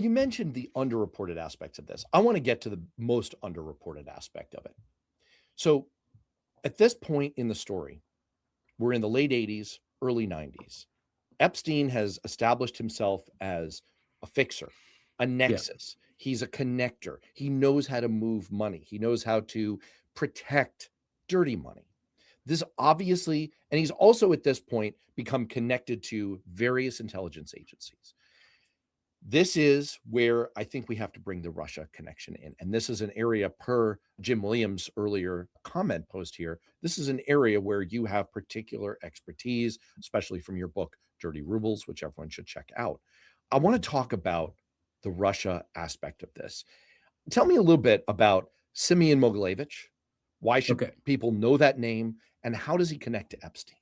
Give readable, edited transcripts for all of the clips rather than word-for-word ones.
You mentioned the underreported aspects of this. I want to get to the most underreported aspect of it. So at this point in the story, we're in the late 80s, early 90s. Epstein has established himself as a fixer, a Yeah. nexus. He's a connector. He knows how to move money. He knows how to protect dirty money. This obviously, and he's also at this point become connected to various intelligence agencies. This is where I think we have to bring the Russia connection in. And this is an area, per Jim Williams' earlier comment post here, this is an area where you have particular expertise, especially from your book, Dirty Rubles, which everyone should check out. I want to talk about the Russia aspect of this. Tell me a little bit about Semion Mogilevich. Why should Okay. people know that name? And how does he connect to Epstein?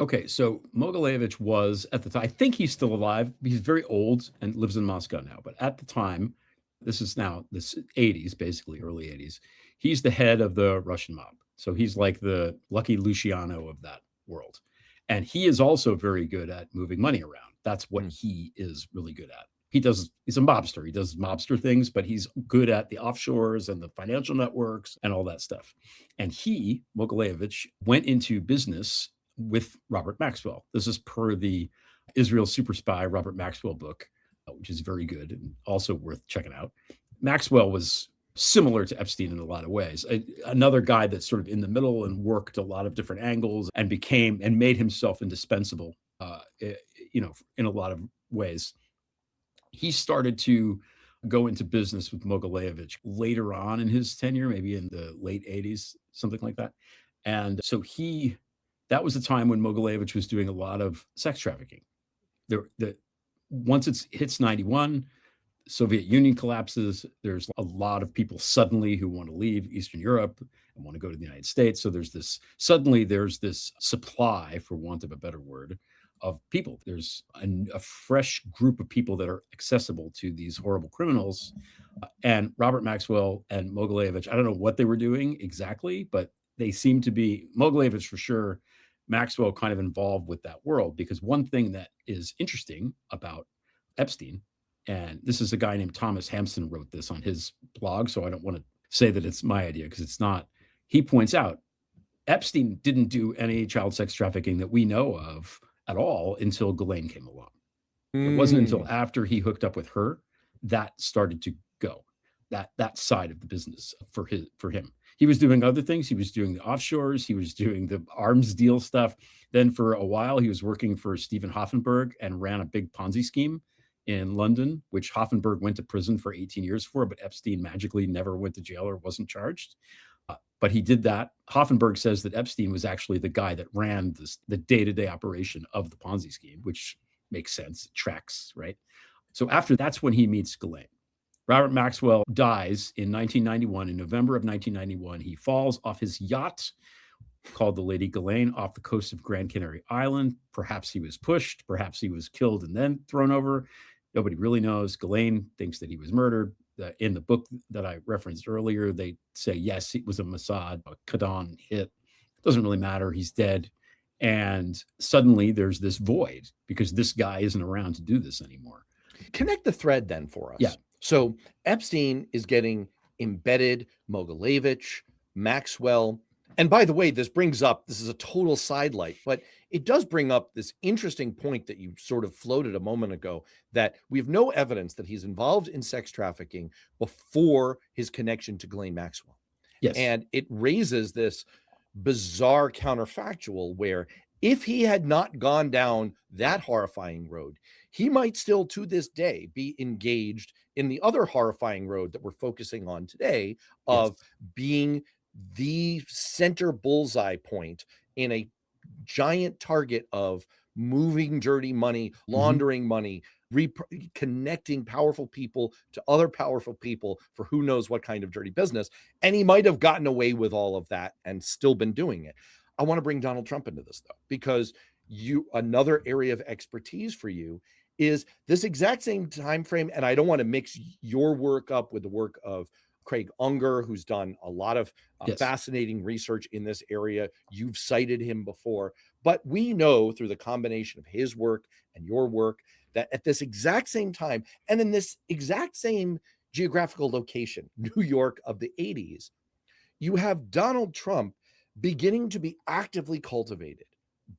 Okay. So Mogilevich was at the time, I think he's still alive. He's very old and lives in Moscow now. But at the time, this is now the 80s, basically early 80s, he's the head of the Russian mob. So he's like the Lucky Luciano of that world. And he is also very good at moving money around. That's what he is really good at. He's a mobster. He does mobster things, but he's good at the offshores and the financial networks and all that stuff. And he, Mogilevich, went into business with Robert Maxwell. This is per the Israel super spy Robert Maxwell book, which is very good and also worth checking out. Maxwell was similar to Epstein in a lot of ways. Another guy that's sort of in the middle and worked a lot of different angles and became and made himself indispensable, in a lot of ways. He started to go into business with Mogilevich later on in his tenure, maybe in the late 80s, something like that. And so that was the time when Mogilevich was doing a lot of sex trafficking. Once it hits 91, Soviet Union collapses. There's a lot of people suddenly who want to leave Eastern Europe and want to go to the United States. So there's this supply, for want of a better word, of people. There's a fresh group of people that are accessible to these horrible criminals. And Robert Maxwell and Mogilevich, I don't know what they were doing exactly, but they seem to be, Mogilevich for sure, Maxwell kind of involved with that world. Because one thing that is interesting about Epstein, and this is a guy named Thomas Hampson wrote this on his blog, so I don't want to say that it's my idea because it's not. He points out Epstein didn't do any child sex trafficking that we know of at all until Ghislaine came along. It wasn't until after he hooked up with her that started to go, that side of the business for him. He was doing other things. He was doing the offshores. He was doing the arms deal stuff. Then for a while, he was working for Stephen Hoffenberg and ran a big Ponzi scheme in London, which Hoffenberg went to prison for 18 years for, but Epstein magically never went to jail or wasn't charged. But he did that. Hoffenberg says that Epstein was actually the guy that ran the day-to-day operation of the Ponzi scheme, which makes sense. It tracks, right? So after that's when he meets Ghislaine. Robert Maxwell dies in 1991. In November of 1991, he falls off his yacht called the Lady Ghislaine off the coast of Grand Canary Island. Perhaps he was pushed. Perhaps he was killed and then thrown over. Nobody really knows. Ghislaine thinks that he was murdered. In the book that I referenced earlier, they say, yes, it was a Mossad, a Kadon hit. It doesn't really matter. He's dead. And suddenly there's this void because this guy isn't around to do this anymore. Connect the thread then for us. Yeah. So Epstein is getting embedded, Mogilevich, Maxwell. And by the way, this is a total sidelight, but it does bring up this interesting point that you sort of floated a moment ago, that we have no evidence that he's involved in sex trafficking before his connection to Ghislaine Maxwell. Yes. And it raises this bizarre counterfactual where if he had not gone down that horrifying road, he might still to this day be engaged in the other horrifying road that we're focusing on today of being the center bullseye point in a giant target of moving dirty money, laundering money, connecting powerful people to other powerful people for who knows what kind of dirty business. And he might have gotten away with all of that and still been doing it. I want to bring Donald Trump into this, though, because another area of expertise for you is this exact same time frame. And I don't want to mix your work up with the work of Craig Unger, who's done a lot of fascinating research in this area. You've cited him before, but we know through the combination of his work and your work that at this exact same time and in this exact same geographical location, New York of the 80s, you have Donald Trump beginning to be actively cultivated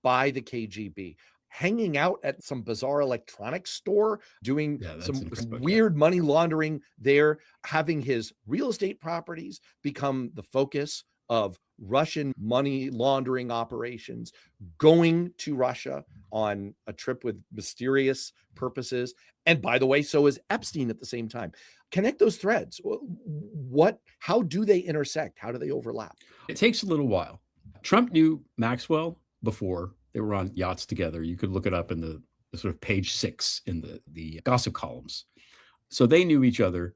by the KGB, hanging out at some bizarre electronics store, doing some weird money laundering there, having his real estate properties become the focus of Russian money laundering operations, going to Russia on a trip with mysterious purposes. And by the way, so is Epstein at the same time. Connect those threads. How do they intersect? How do they overlap? It takes a little while. Trump knew Maxwell before. They were on yachts together. You could look it up in the sort of page 6 in the gossip columns. So they knew each other.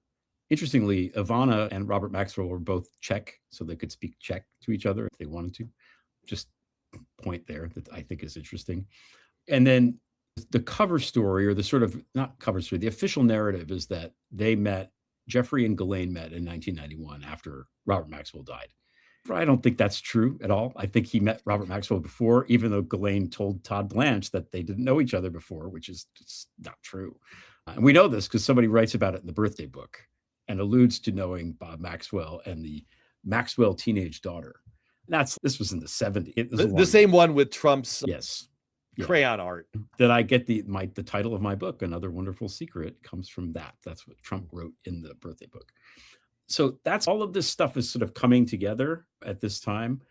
Interestingly, Ivana and Robert Maxwell were both Czech, so they could speak Czech to each other if they wanted to. Just point there that I think is interesting. And then the cover story, or the sort of, not cover story, the official narrative is that they met, Jeffrey and Ghislaine met in 1991 after Robert Maxwell died. I don't think that's true at all. I think he met Robert Maxwell before, even though Ghislaine told Todd Blanche that they didn't know each other before, which is just not true. And we know this because somebody writes about it in the birthday book and alludes to knowing Bob Maxwell and the Maxwell teenage daughter. This was in the 70s. The same one with Trump's crayon art. That I get the title of my book, Another Wonderful Secret, comes from that. That's what Trump wrote in the birthday book. So that's all of this stuff is sort of coming together at this time.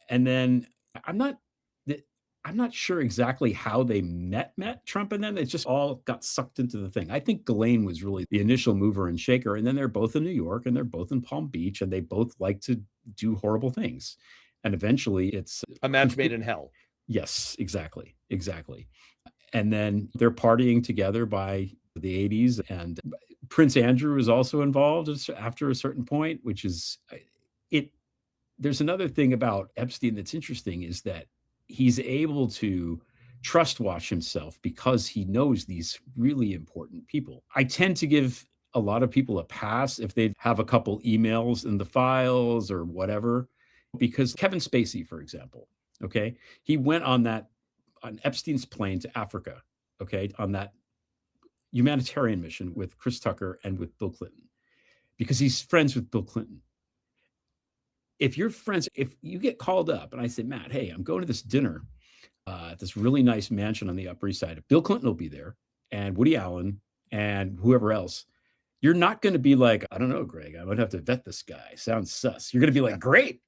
And then I'm not sure exactly how they met Trump and them. It just all got sucked into the thing. I think Ghislaine was really the initial mover and shaker. And then they're both in New York and they're both in Palm Beach and they both like to do horrible things. And eventually it's a match made in hell. Yes, exactly. And then they're partying together by the 80s. And Prince Andrew is also involved after a certain point, which is it. There's another thing about Epstein that's interesting is that he's able to trust watch himself because he knows these really important people. I tend to give a lot of people a pass if they have a couple emails in the files or whatever, because Kevin Spacey, for example, okay, he went on Epstein's plane to Africa, okay, on that humanitarian mission with Chris Tucker and with Bill Clinton, because he's friends with Bill Clinton. If you get called up and I say, Matt, hey, I'm going to this dinner at this really nice mansion on the Upper East Side. Bill Clinton will be there and Woody Allen and whoever else. You're not going to be like, I don't know, Greg, I would have to vet this guy. Sounds sus. You're going to be like, great.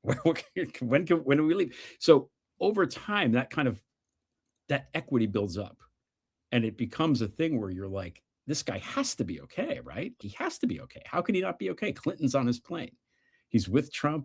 When do we leave? So over time, that equity builds up. And it becomes a thing where you're like, this guy has to be okay, right? He has to be okay. How could he not be okay? Clinton's on his plane. He's with Trump.